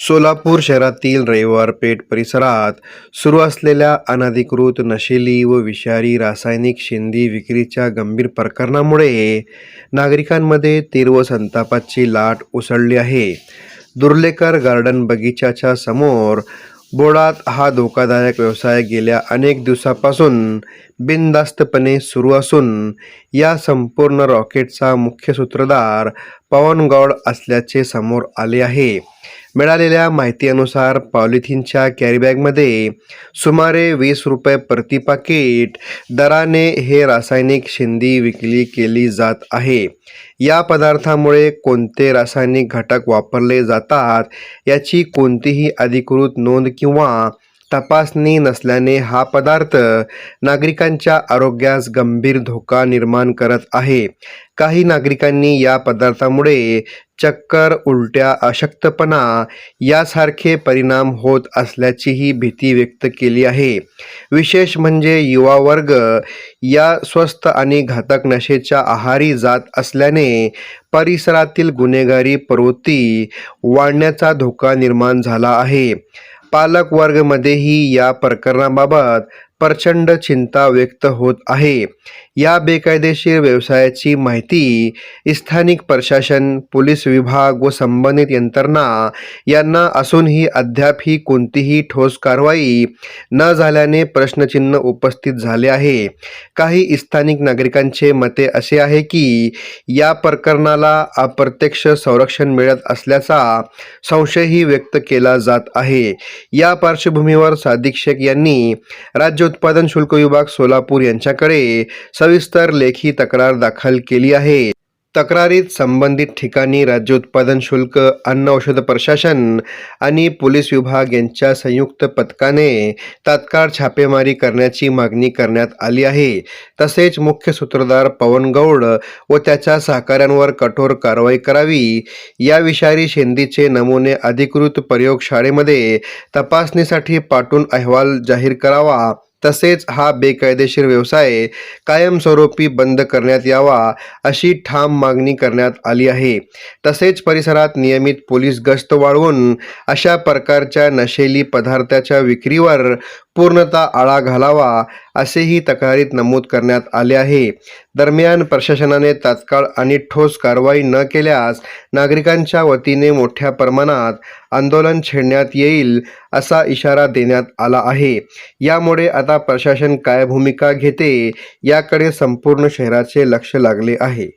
सोलापूर शहरातील रविवार पेठ परिसरात सुरू असलेल्या अनधिकृत नशेली व विषारी रासायनिक शेंदी विक्रीच्या गंभीर प्रकरणामुळे नागरिकांमध्ये तीव्र संतापाची लाट उसळली आहे. दुर्लेकर गार्डन बगीचाच्या समोर बोळात हा धोकादायक व्यवसाय गेल्या अनेक दिवसापासून बिनधास्तपणे सुरू असून या संपूर्ण रॉकेटचा मुख्य सूत्रधार पवन गौड असल्याचे समोर आले आहे. मिळालेल्या माहितीनुसार पॉलिथिनच्या कॅरीबॅगमध्ये सुमारे 20 रुपये प्रति पाकिट दराने हे रासायनिक शेंदी विक्री केली जात आहे. या पदार्थामुळे कोणते रासायनिक घटक वापरले जातात याची कोणतीही अधिकृत नोंद किंवा तपासणी नसल्याने हा पदार्थ नागरिकांच्या आरोग्यास गंभीर धोका निर्माण करत आहे. काही नागरिकांनी या पदार्थामुळे चक्कर, उलट्या, अशक्तपणा यासारखे परिणाम होत असल्याचीही भीती व्यक्त केली आहे. विशेष म्हणजे युवा वर्ग या स्वस्त आणि घातक नशेच्या आहारी जात असल्याने परिसरातील गुन्हेगारी प्रवृत्ती वाढण्याचा धोका निर्माण झाला आहे. पालक वर्गामध्येही या प्रकरणाबाबत प्रचंड चिंता व्यक्त होत आहे. या बेकायदेशीर व्यवसायाची माहिती स्थानिक प्रशासन, पोलीस विभाग व संबंधित यंत्रणा यांना असूनही अद्याप ही कोणतीही ठोस कारवाई न झाल्याने प्रश्नचिन्ह उपस्थित झाले आहे. काही स्थानिक नागरिकांचे मते असे आहे की या प्रकरणाला अप्रत्यक्ष संरक्षण मिळत असल्याचा संशयही व्यक्त केला जात आहे. या पार्श्वभूमीवर सादिक शेख यांनी राज्य उत्पादन शुल्क विभाग सोलापूर यांच्याकडे सविस्तर लेखी तक्रार दाखल केली आहे. तक्रारीत संबंधित ठिकाणी राज्य उत्पादन शुल्क, अन्न औषध प्रशासन आणि पोलीस विभाग यांच्या संयुक्त पथकाने तात्काळ छापेमारी करण्याची मागणी करण्यात आली आहे. तसेच मुख्य सूत्रधार पवन गौड व त्याच्या सहकाऱ्यांवर कठोर कारवाई करावी. या विषारी शेंदीचे नमुने अधिकृत प्रयोगशाळेमध्ये तपासणीसाठी पाठवून अहवाल जाहीर करावा. तसेच हा बेकायदेशीर व्यवसाय कायमस्वरूपी बंद करण्यात यावा अशी ठाम मागणी करण्यात आली आहे. तसेच परिसरात नियमित पोलीस गस्त वाढवून अशा प्रकारच्या नशेली पदार्थाच्या विक्रीवर पूर्णतः आळा घालावा असेही तक्रारीत नमूद करण्यात आले आहे. दरम्यान प्रशासनाने तात्काळ आणि ठोस कारवाई न केल्यास नागरिकांच्या वतीने मोठ्या प्रमाणात आंदोलन छेडण्यात येईल असा इशारा देण्यात आला आहे. यामुळे आता प्रशासन काय भूमिका घेते याकडे संपूर्ण शहराचे लक्ष लागले आहे.